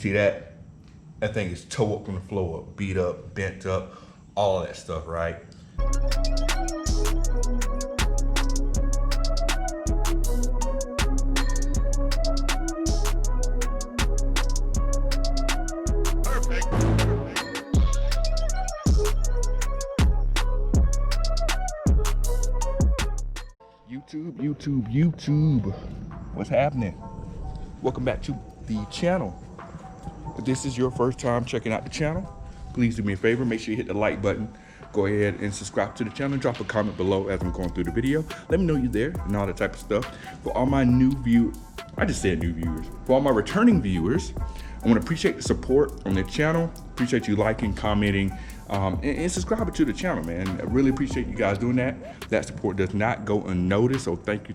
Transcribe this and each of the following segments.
See that? That thing is toe up from the floor, beat up, bent up, all of that stuff, right? YouTube. What's happening? Welcome back to the channel. If this is your first time checking out the channel, please do me a favor, make sure you hit the like button. Go ahead and subscribe to the channel. Drop a comment below as I'm going through the video. Let me know you're there and all that type of stuff. For all my new viewers, I just said new viewers. For all my returning viewers, I want to appreciate the support on the channel. Appreciate you liking, commenting, and subscribing to the channel, man. I really appreciate you guys doing that. That support does not go unnoticed, so thank you.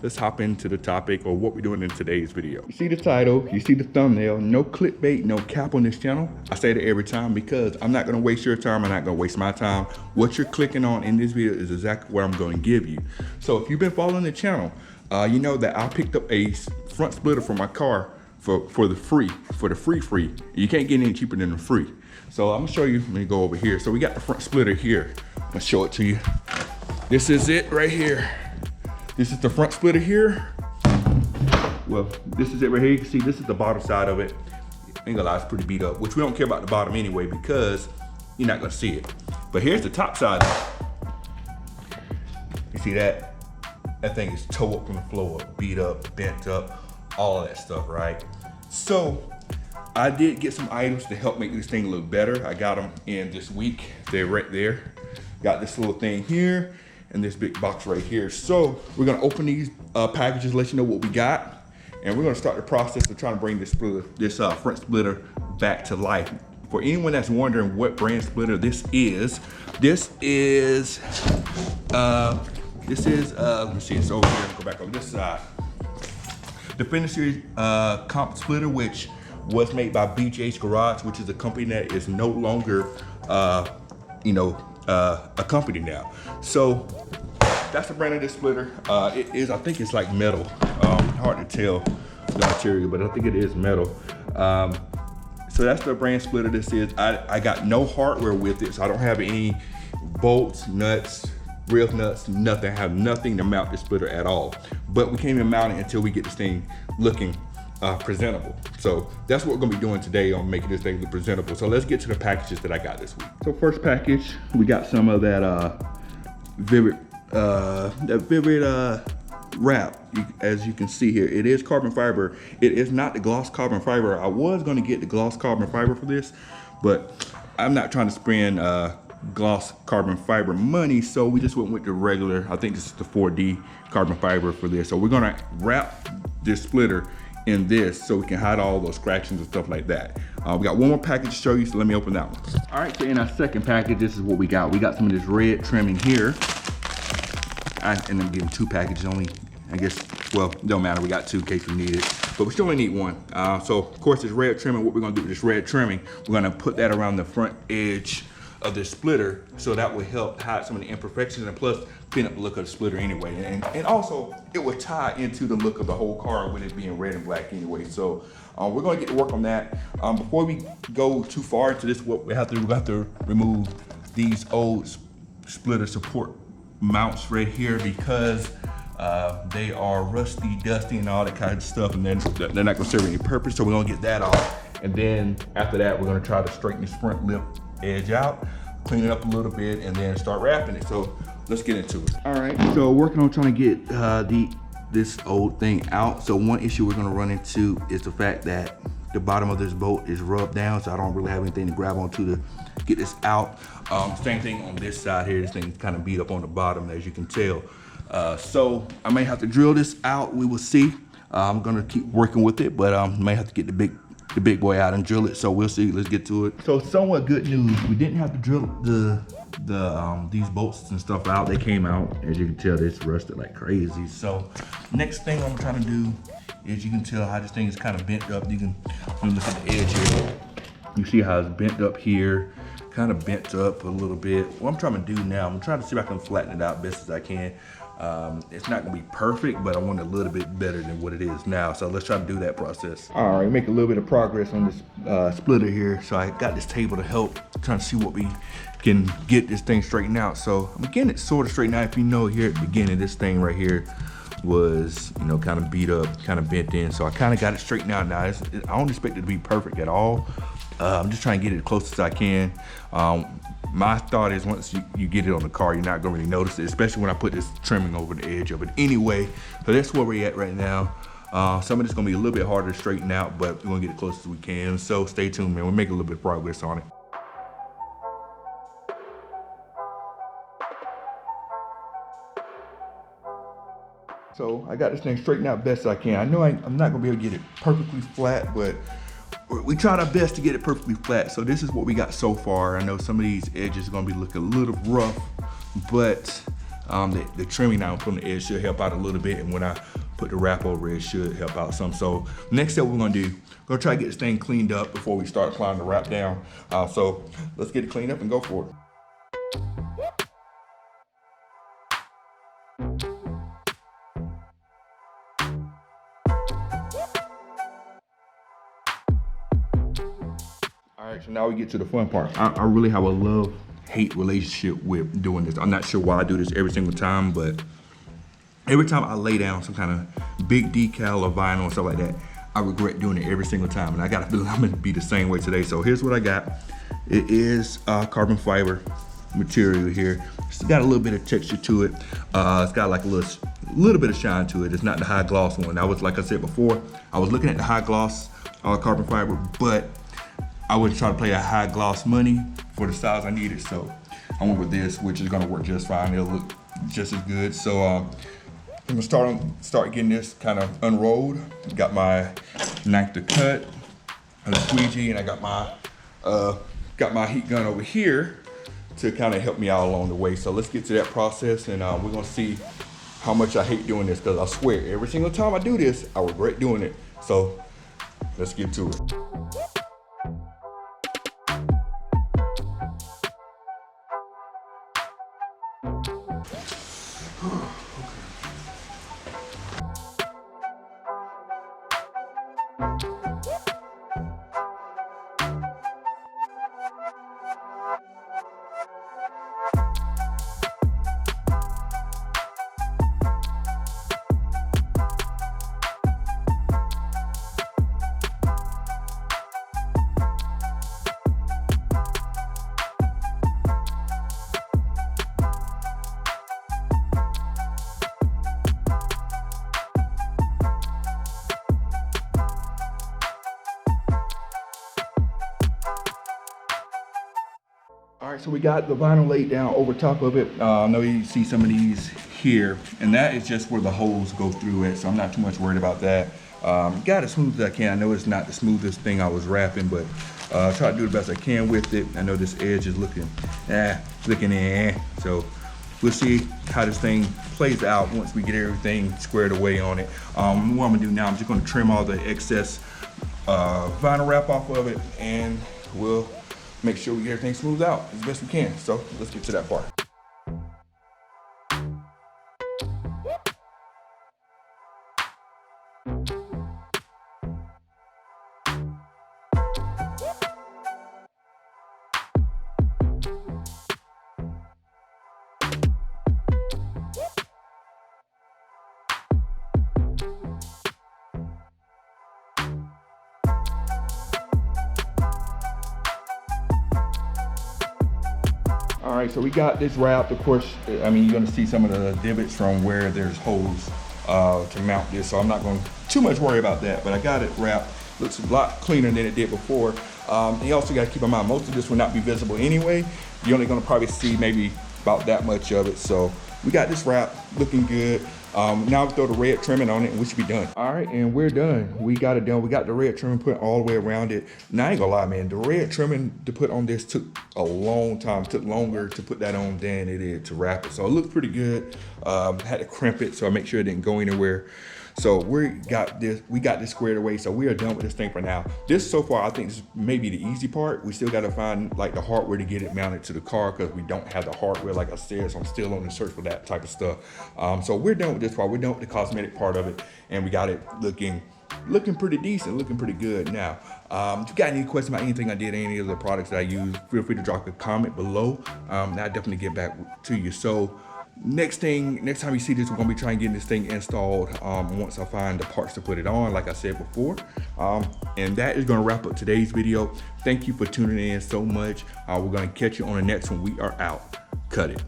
Let's hop into the topic or what we're doing in today's video. You see the title, you see the thumbnail, no clickbait, no cap on this channel. I say that every time because I'm not gonna waste your time, I'm not gonna waste my time. What you're clicking on in this video is exactly what I'm gonna give you. So if you've been following the channel, you know that I picked up a front splitter for my car for the free. You can't get any cheaper than the free. So I'm gonna show you, let me go over here. So we got the front splitter here. I'm gonna show it to you. This is it right here. This is the front splitter here. Well, this is it right here. You can see this is the bottom side of it. Ain't gonna lie, it's pretty beat up, which we don't care about the bottom anyway because you're not gonna see it. But here's the top side. You see that? That thing is toe up from the floor, beat up, bent up, all of that stuff, right? So I did get some items to help make this thing look better. I got them in this week. They're right there. Got this little thing here and this big box right here. So we're gonna open these packages, let you know what we got. And we're gonna start the process of trying to bring this front splitter back to life. For anyone that's wondering what brand splitter this is, let me see, it's over here, go back over this side. The Fender Series comp splitter, which was made by BJ's Garage, which is a company that is no longer, a company now. So that's the brand of this splitter. It is, I think it's like metal. Hard to tell the material, but I think it is metal. So that's the brand splitter this is. I got no hardware with it, so I don't have any bolts, nuts, real nuts, nothing. I have nothing to mount this splitter at all. But we can't even mount it until we get this thing looking presentable. So that's what we're gonna be doing today on making this thing look presentable. So let's get to the packages that I got this week. So first package, we got some of that Vivid wrap. As you can see here, it is carbon fiber. It is not the gloss carbon fiber. I was gonna get the gloss carbon fiber for this, but I'm not trying to spend gloss carbon fiber money, so we just went with the regular. I think this is the 4D carbon fiber for this. So we're gonna wrap this splitter in this so we can hide all those scratches and stuff like that. We got one more package to show you, so let me open that one. All right, so in our second package, this is what we got. We got some of this red trimming here. I ended up getting two packages only, I guess. Well, it don't matter, we got two in case we need it, but we still only need one. So of course this red trimming, what we're gonna do with this red trimming, we're gonna put that around the front edge of the splitter, so that will help hide some of the imperfections and plus clean up the look of the splitter anyway. And also it will tie into the look of the whole car with it being red and black anyway. So we're gonna get to work on that. Before we go too far into this, what we have to remove these old splitter support mounts right here because they are rusty, dusty, and all that kind of stuff, and then they're not gonna serve any purpose. So we're gonna get that off, and then after that, we're gonna try to straighten this front lip edge out, clean it up a little bit, and then start wrapping it. So let's get into it. All right, so working on trying to get this old thing out. So one issue we're gonna run into is the fact that the bottom of this bolt is rubbed down, so I don't really have anything to grab onto to get this out. Same thing on this side here. This thing's kind of beat up on the bottom, as you can tell. So I may have to drill this out. We will see. I'm gonna keep working with it, but may have to get the big boy out and drill it. So we'll see. Let's get to it. So somewhat good news. We didn't have to drill these bolts and stuff out. They came out. As you can tell, it's rusted like crazy. So next thing I'm trying to do is, you can tell how this thing is kind of bent up. You can look at the edge here. You see how it's bent up here, kind of bent up a little bit. What I'm trying to do now, I'm trying to see if I can flatten it out best as I can. It's not gonna be perfect, but I want it a little bit better than what it is now. So let's try to do that process. All right, make a little bit of progress on this splitter here. So I got this table to help, trying to see what we can get this thing straightened out. So I'm getting it sort of straightened out. If you know, here at the beginning, this thing right here was, you know, kind of beat up, kind of bent in. So I kind of got it straightened out now. I don't expect it to be perfect at all. I'm just trying to get it as close as I can. My thought is once you get it on the car, you're not gonna really notice it, especially when I put this trimming over the edge of it anyway. So that's where we're at right now. Some of it's gonna be a little bit harder to straighten out, but we're gonna get it close as we can. So stay tuned, man. We'll make a little bit of progress on it. So I got this thing straightened out best I can. I know I'm not gonna be able to get it perfectly flat, but we tried our best to get it perfectly flat. So this is what we got so far. I know some of these edges are gonna be looking a little rough, but the trimming I put on the edge should help out a little bit. And when I put the wrap over it should help out some. So next step we're gonna do, we're gonna try to get this thing cleaned up before we start applying the wrap down. So let's get it cleaned up and go for it. All right, so now we get to the fun part. I really have a love-hate relationship with doing this. I'm not sure why I do this every single time, but every time I lay down some kind of big decal or vinyl or stuff like that, I regret doing it every single time. And I got a feeling I'm gonna be the same way today. So here's what I got. It is carbon fiber material here. It's got a little bit of texture to it. It's got like a little bit of shine to it. It's not the high gloss one. Like I said before, I was looking at the high gloss carbon fiber, but I would try to play a high gloss money for the size I needed. So I went with this, which is gonna work just fine. It'll look just as good. So I'm gonna start getting this kind of unrolled. Got my knife to cut, and a squeegee, and I got my heat gun over here to kind of help me out along the way. So let's get to that process, and we're gonna see how much I hate doing this, because I swear every single time I do this, I regret doing it. So let's get to it. All right, so we got the vinyl laid down over top of it. I know you see some of these here, and that is just where the holes go through it, so I'm not too much worried about that. Got as smooth as I can. I know it's not the smoothest thing I was wrapping, but try to do the best I can with it. I know this edge is looking so we'll see how this thing plays out once we get everything squared away on it. What I'm gonna do now, I'm just gonna trim all the excess vinyl wrap off of it, and we'll make sure we get everything smoothed out as best we can. So let's get to that part. All right, so we got this wrapped. Of course, I mean, you're gonna see some of the divots from where there's holes to mount this, so I'm not going to too much worry about that, but I got it wrapped. Looks a lot cleaner than it did before. You also got to keep in mind, most of this will not be visible anyway. You're only going to probably see maybe about that much of it. So we got this wrap looking good. Now we throw the red trimming on it and we should be done. All right, and we're done. We got it done. We got the red trimming put all the way around it. Now I ain't gonna lie, man, the red trimming to put on this took a long time. It took longer to put that on than it did to wrap it. So it looked pretty good. Had to crimp it so I make sure it didn't go anywhere. So we got this squared away. So we are done with this thing for now. This so far, I think this may be the easy part. We still got to find like the hardware to get it mounted to the car because we don't have the hardware, like I said. So I'm still on the search for that type of stuff. So we're done with this part. We're done with the cosmetic part of it, and we got it looking pretty decent, looking pretty good. Now, if you got any questions about anything I did, any of the products that I use, feel free to drop a comment below. And I'll definitely get back to you. So next time you see this, we're gonna be trying getting this thing installed once I find the parts to put it on, like I said before. And that is gonna wrap up today's video. Thank you for tuning in so much. We're gonna catch you on the next one. We are out. Cut it.